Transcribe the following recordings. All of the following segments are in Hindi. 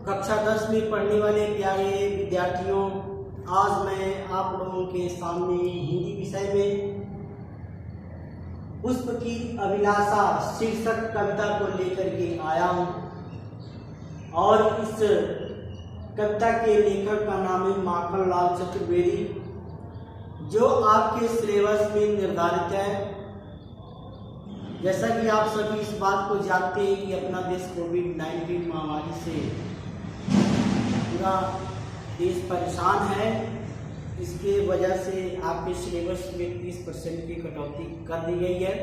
कक्षा 10 में पढ़ने वाले प्यारे विद्यार्थियों, आज मैं आप लोगों के सामने हिंदी विषय में पुष्प की अभिलाषा शीर्षक कविता को लेकर के आया हूँ। और इस कविता के लेखक का नाम है माखनलाल चतुर्वेदी, जो आपके सिलेबस में निर्धारित है। जैसा कि आप सभी इस बात को जानते हैं कि अपना देश कोविड-19 महामारी से पूरा देश परेशान है। इसके वजह से आपके सिलेबस में 30% की कटौती कर दी गई है।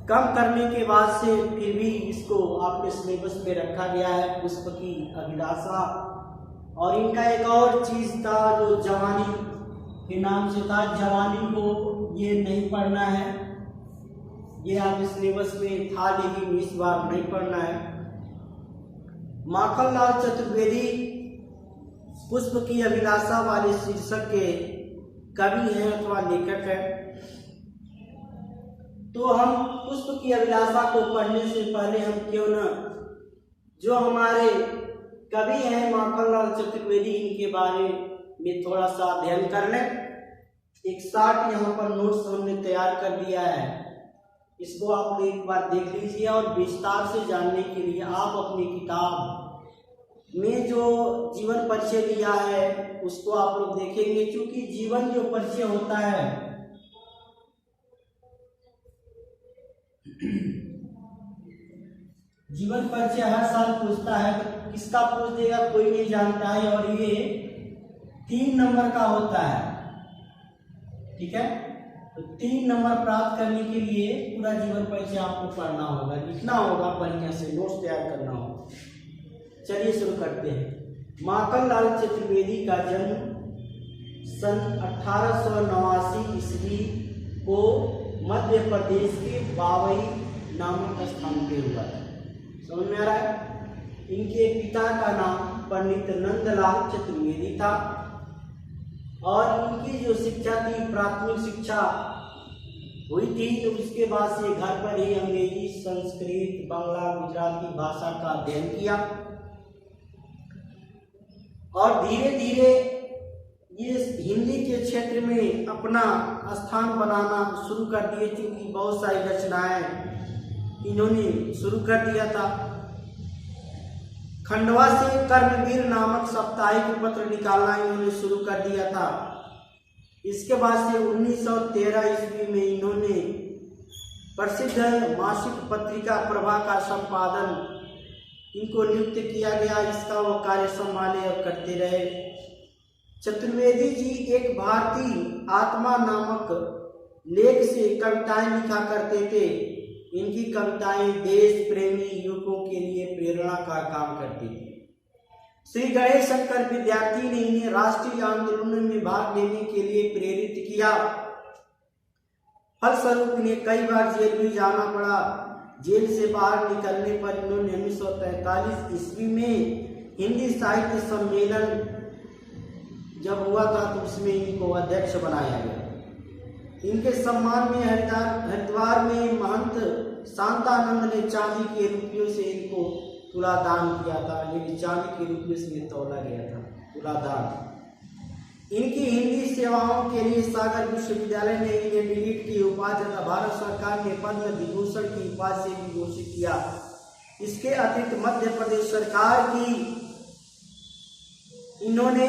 कम करने के बाद से फिर भी इसको आपके सिलेबस में रखा गया है, पुष्प की अभिलाषा। और इनका एक और चीज था जो जवानी के नाम से था, जवानी को ये नहीं पढ़ना है। ये आपके सिलेबस में था लेकिन इस बार नहीं पढ़ना है। माखनलाल चतुर्वेदी पुष्प की अभिलाषा वाले शीर्षक के कवि हैं अथवा लेखक है। तो हम पुष्प की अभिलाषा को पढ़ने से पहले हम क्यों न जो हमारे कवि हैं माखनलाल चतुर्वेदी, इनके बारे में थोड़ा सा अध्ययन कर लें। एक शार्ट यहाँ पर नोट्स हमने तैयार कर दिया है, इसको आप एक बार देख लीजिए। और विस्तार से जानने के लिए आप अपनी किताब में जो जीवन परिचय दिया है उसको आप लोग देखेंगे। क्योंकि जीवन जो परिचय होता है जीवन परिचय हर साल पूछता है, तो किसका पूछ देगा कोई नहीं जानता है। और ये 3 नंबर का होता है, ठीक है। तो 3 नंबर प्राप्त करने के लिए पूरा जीवन परिचय आपको पढ़ना होगा, लिखना होगा, बढ़िया से नोट्स तैयार करना होगा। चलिए शुरू करते हैं। माखनलाल चतुर्वेदी का जन्म सन 1889 ईस्वी को मध्य प्रदेश के बावई नामक स्थान पे हुआ था। समझ में आ रहा है। इनके पिता का नाम पंडित नंदलाल चतुर्वेदी था। और इनकी जो शिक्षा थी, प्राथमिक शिक्षा हुई थी, तो उसके बाद से घर पर ही अंग्रेजी, संस्कृत, बांग्ला, गुजराती भाषा का अध्ययन किया। और धीरे धीरे ये हिंदी के क्षेत्र में अपना स्थान बनाना शुरू कर दिए, क्योंकि बहुत सारी रचनाएं इन्होंने शुरू कर दिया था। खंडवा से कर्मवीर नामक साप्ताहिक पत्र निकालना इन्होंने शुरू कर दिया था। इसके बाद से 1913 ईस्वी में इन्होंने प्रसिद्ध मासिक पत्रिका प्रभा का संपादन इनको नियुक्त किया गया। इसका वो कार्य संभाले और करते रहे। चतुर्वेदी जी एक भारतीय आत्मा नामक लेख से कविताएं लिखा करते थे। इनकी कविताएं देश प्रेमी युवकों के लिए प्रेरणा का काम करती थी। श्री गणेश शंकर विद्यार्थी ने इन्हें राष्ट्रीय आंदोलन में भाग लेने के लिए प्रेरित किया। फलस्वरूप इन्हें कई बार जेल भी जाना पड़ा। जेल से बाहर निकलने पर इन्होंने 1943 ईस्वी में हिंदी साहित्य सम्मेलन जब हुआ था तो उसमें इनको अध्यक्ष बनाया गया। इनके सम्मान में हरिद्वार में महंत शांतानंद ने चांदी के रुपयों से इनको तुला दान किया था। लेकिन चांदी के रुपये से तोला गया था तुला दान। इनकी हिंदी सेवाओं के लिए सागर विश्वविद्यालय ने इन्हें डिलीट की उपाधि तथा भारत सरकार ने पद्म विभूषण की उपाधि से भी घोषित किया। इसके अतिरिक्त मध्य प्रदेश सरकार की इन्होंने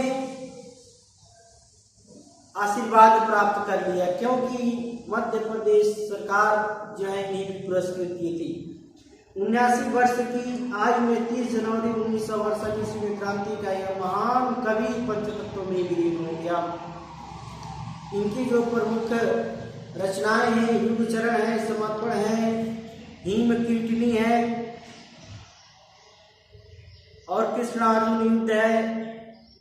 आशीर्वाद प्राप्त कर लिया, क्योंकि मध्य प्रदेश सरकार जो है इन्हें पुरस्कृत की थी। 79 वर्ष की आयु में 30 जनवरी 1968 ईस्वी में क्रांति का यह महान कवि पंचतत्व में विलीन हो गया। इनकी जो प्रमुख रचनाएं हैं, युग चरण है, समर्पण है, हिम कीर्तनी है और कृष्णार्जुन युद्ध है,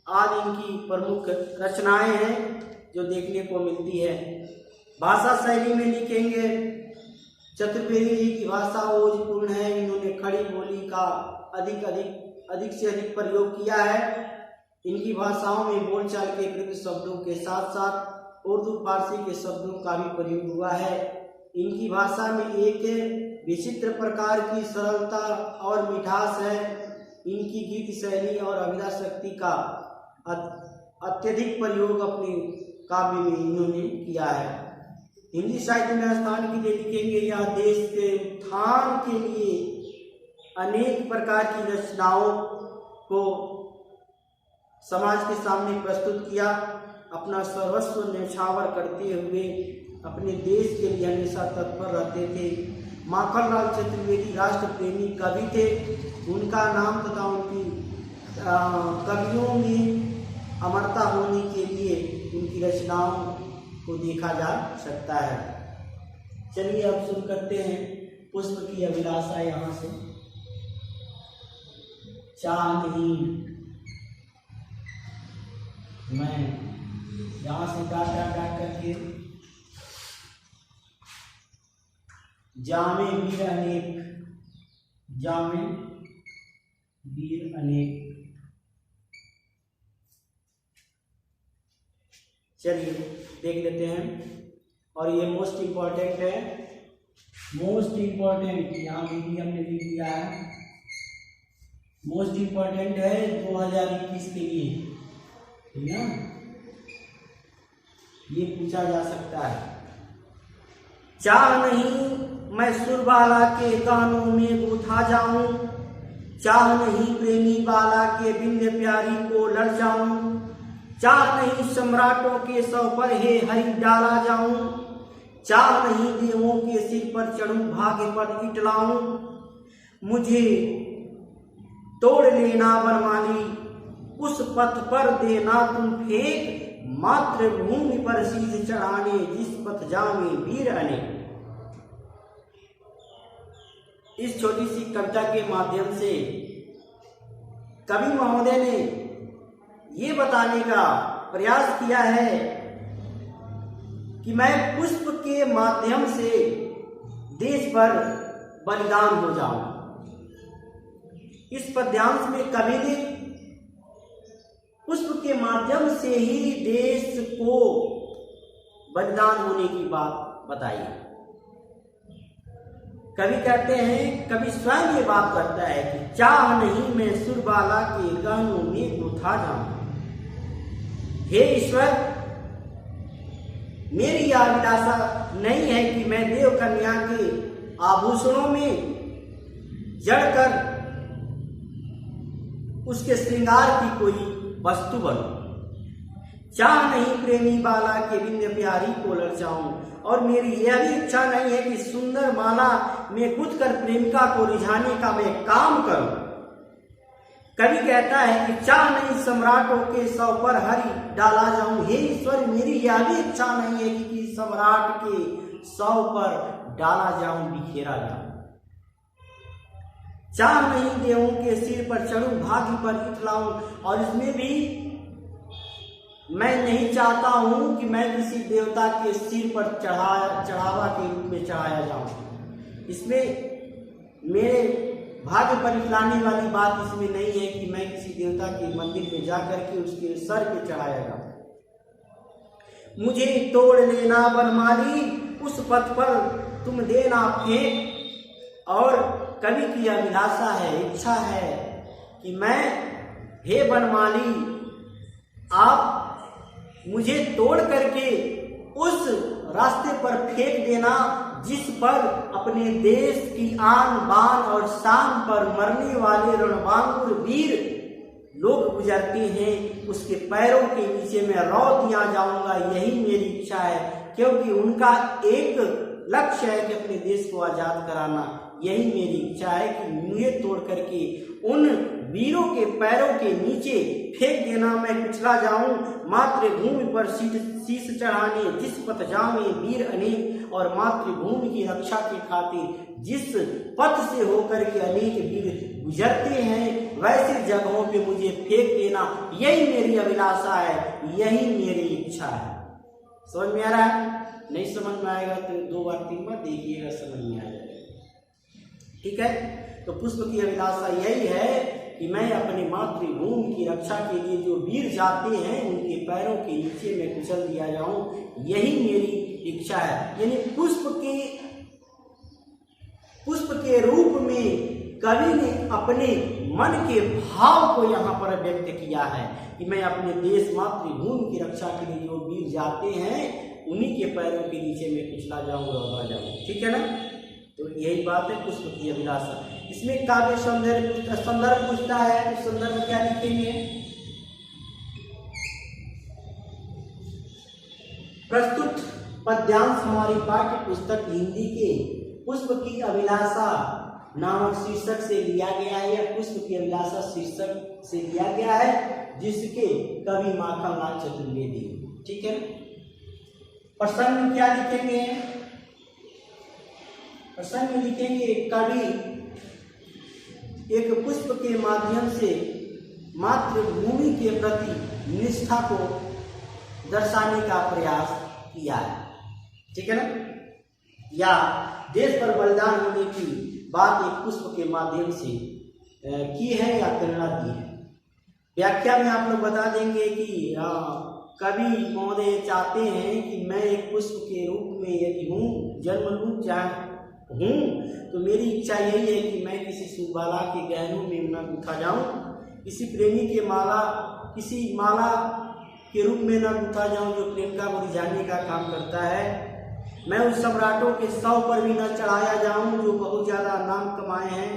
आदि इनकी प्रमुख रचनाएं हैं जो देखने को मिलती है। भाषा शैली में लिखेंगे। चतुर्वेदी जी की भाषा ओजपूर्ण है। इन्होंने खड़ी बोली का अधिक से अधिक प्रयोग किया है। इनकी भाषाओं में बोलचाल के प्रयुक्त शब्दों के साथ साथ उर्दू फारसी के शब्दों का भी प्रयोग हुआ है। इनकी भाषा में एक विचित्र प्रकार की सरलता और मिठास है। इनकी गीत शैली और अभिनय शक्ति का अत्यधिक प्रयोग अपने काव्य में इन्होंने किया है। हिंदी साहित्य में स्थान के लिए लिखेंगे, यह देश के उत्थान के लिए अनेक प्रकार की रचनाओं को समाज के सामने प्रस्तुत किया। अपना सर्वस्व न्यौछावर करते हुए अपने देश के लिए हमेशा तत्पर रहते थे। माखनलाल चतुर्वेदी राष्ट्र प्रेमी कवि थे। उनका नाम तथा उनकी कवियों में अमरता होने के लिए उनकी रचनाओं को देखा जा सकता है। चलिए अब शुरू करते हैं पुष्प की अभिलाषा। यहाँ से चाह नहीं मैं यहाँ से काट करके जामे वीर अनेक, जामे वीर अनेक। चलिए देख लेते हैं। और ये मोस्ट इम्पॉर्टेंट है, मोस्ट इम्पॉर्टेंट यहाँ भी हमने लिख दिया है। मोस्ट इम्पॉर्टेंट है 2021 के लिए, ठीक है, ये पूछा जा सकता है। चाह नहीं मैं सुरबाला के गानों में गूंथा जाऊं, चाह नहीं प्रेमी बाला के बिंद प्यारी को लड़ जाऊं, चाह नहीं सम्राटों के सौ पर हे हरि डाला जाऊं, चाह नहीं देवों के सिर पर चढ़ूं भाग्य पर इटलाऊं, मुझे तोड़ लेना वरमाली उस पथ पर देना तुम फेंक, मातृभूमि पर शीश चढ़ाने जिस पथ जामे वीर अनेक। इस छोटी सी कविता के माध्यम से कवि महोदय ने ये बताने का प्रयास किया है कि मैं पुष्प के माध्यम से देश पर बलिदान हो जाऊं। इस पद्यांश में कवि ने पुष्प के माध्यम से ही देश को बलिदान होने की बात बताई। कवि कहते हैं, कवि स्वयं ये बात करता है कि चाह नहीं मैं सुरबाला के गहनों में गूंथा जाऊं। हे ईश्वर, मेरी यह अभिलाषा नहीं है कि मैं देव कन्या के आभूषणों में जड़कर उसके श्रृंगार की कोई वस्तु बनूं। चाह नहीं प्रेमी बाला के बिंद प्यारी को ललचाऊं, और मेरी यह भी इच्छा नहीं है कि सुंदर माला में कूद कर प्रेमिका को रिझाने का मैं काम करूं। कवि कहता है कि चाह नहीं सम्राटों के सौ पर हरि डाला जाऊं। हे ईश्वर, मेरी यह भी इच्छा नहीं है कि सम्राट के सौ पर डाला जाऊं, बिखेरा जाऊं। चाह नहीं देवों के सिर पर चढ़ूं भाग्य पर इतलाऊं, और इसमें भी मैं नहीं चाहता हूं कि मैं किसी देवता के सिर पर चढ़ावा के रूप में चढ़ाया जाऊं। इसमें मेरे भाग्य पर इतलाने वाली बात इसमें नहीं है कि मैं किसी देवता के मंदिर में जाकर के उसके सर पे चढ़ाया जाऊं। मुझे तोड़ लेना बनमाली उस पथ पर तुम देना फेंक। और कवि की अभिलाषा है, इच्छा है कि मैं, हे बनमाली, आप मुझे तोड़ करके उस रास्ते पर फेंक देना जिस पर अपने देश की आन बान और शान पर मरने वाले रणबांकुर वीर लोग गुजरते हैं। उसके पैरों के नीचे मैं रौ दिया जाऊंगा, यही मेरी इच्छा है, क्योंकि उनका एक लक्ष्य है कि अपने देश को आजाद कराना। यही मेरी इच्छा है कि मुझे तोड़ करके उन वीरों के पैरों के नीचे फेंक देना, मैं कुचला जाऊं, मातृभूमि पर शीश चढ़ाने जिस पथ जामे वीर अनेक। और मातृभूमि की रक्षा के खातिर जिस पथ से होकर के अनेक वीर गुजरते हैं, वैसे जगहों पे मुझे फेंक देना, यही मेरी अभिलाषा है, यही मेरी इच्छा है। समझ में आ रहा है? नहीं समझ में आएगा तो 2 बार 3 बार देखिएगा, समझ में आ जाएगा। ठीक है, तो पुष्प की अभिलाषा यही है कि मैं अपनी मातृभूमि की रक्षा के लिए जो वीर जाते हैं उनके पैरों के नीचे मैं कुचल दिया जाऊं, यही मेरी इच्छा है। यानी पुष्प के रूप में कवि ने अपने मन के भाव को यहाँ पर व्यक्त किया है कि मैं अपने देश मातृभूमि की रक्षा के लिए जो वीर जाते हैं उन्हीं के पैरों के नीचे मैं कुचला जाऊं और जाऊं। ठीक है ना। तो यही बात है पुष्प की अभिलाषा। इसमें काव्य संदर्भ पूछता है, तो संदर्भ में क्या लिखेंगे? प्रस्तुत पद्यांश हमारी पाठ्य पुस्तक हिंदी के पुष्प की अभिलाषा नामक शीर्षक से लिया गया है, या पुष्प की अभिलाषा शीर्षक से लिया गया है, जिसके कवि माखनलाल चतुर्वेदी। ठीक है। प्रसंग में क्या लिखेंगे? प्रसंग में लिखेंगे कवि एक पुष्प के माध्यम से मातृभूमि के प्रति निष्ठा को दर्शाने का प्रयास किया है। ठीक है ना। या देश पर बलिदान होने की बात एक पुष्प के माध्यम से की है या प्रेरणा दी है। व्याख्या में आप लोग बता देंगे कि कवि महोदय चाहते हैं कि मैं एक पुष्प के रूप में यदि हूँ, जन्म लूँ चाहे हूँ, तो मेरी इच्छा यही है कि मैं किसी सुबाला के गहनों में न गुथा जाऊँ, किसी प्रेमी के किसी माला के रूप में न गुथा जाऊँ जो प्रेम का रिझाने का काम करता है। मैं उस सम्राटों के शव पर भी न चढ़ाया जाऊं जो बहुत ज़्यादा नाम कमाए हैं।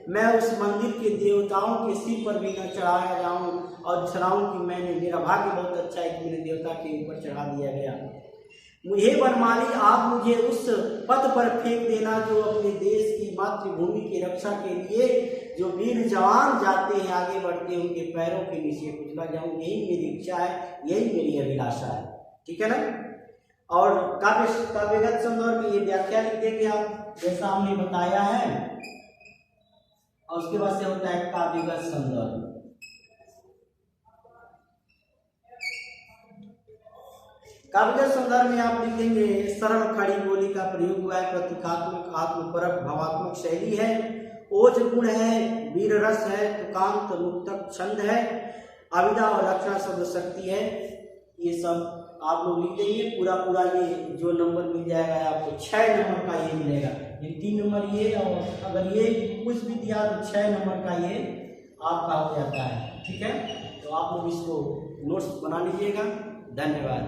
मैं उस मंदिर के देवताओं के सिर पर भी न चढ़ाया जाऊं और चढ़ाऊं कि मेरा भाग्य बहुत अच्छा है कि मेरे देवता के ऊपर चढ़ा दिया गया। मुझे वनमाली आप मुझे उस पथ पर फेंक देना जो अपने देश की मातृभूमि की रक्षा के लिए जो वीर जवान जाते हैं, आगे बढ़ते हैं, उनके पैरों के नीचे कुचला जाऊं। यही मेरी इच्छा है, यही मेरी अभिलाषा है। ठीक है ना। और काव्यगत संदर्भ की ये व्याख्या लिख देंगे आप, जैसा हमने बताया है, और उसके बाद से होता है काव्यगत संदर्भ। काव्यगत संदर्भ में आप लिखेंगे सरल खड़ी बोली का प्रयोग हुआ है, प्रतीकात्मक आत्मपरक भावात्मक शैली है, ओज गुण है, वीर रस है, तुकांत मुक्तक छंद है, अविदा और लक्षणा शब्द शक्ति है। ये सब आप लोग लिख देंगे। पूरा ये जो नंबर मिल जाएगा आपको 6 नंबर का ये मिलेगा। ये 3 नंबर ये, और अगर ये कुछ भी दिया तो 6 नंबर का ये आपका हो जाता है। ठीक है। तो आप लोग इसको नोट्स बना लीजिएगा। धन्यवाद।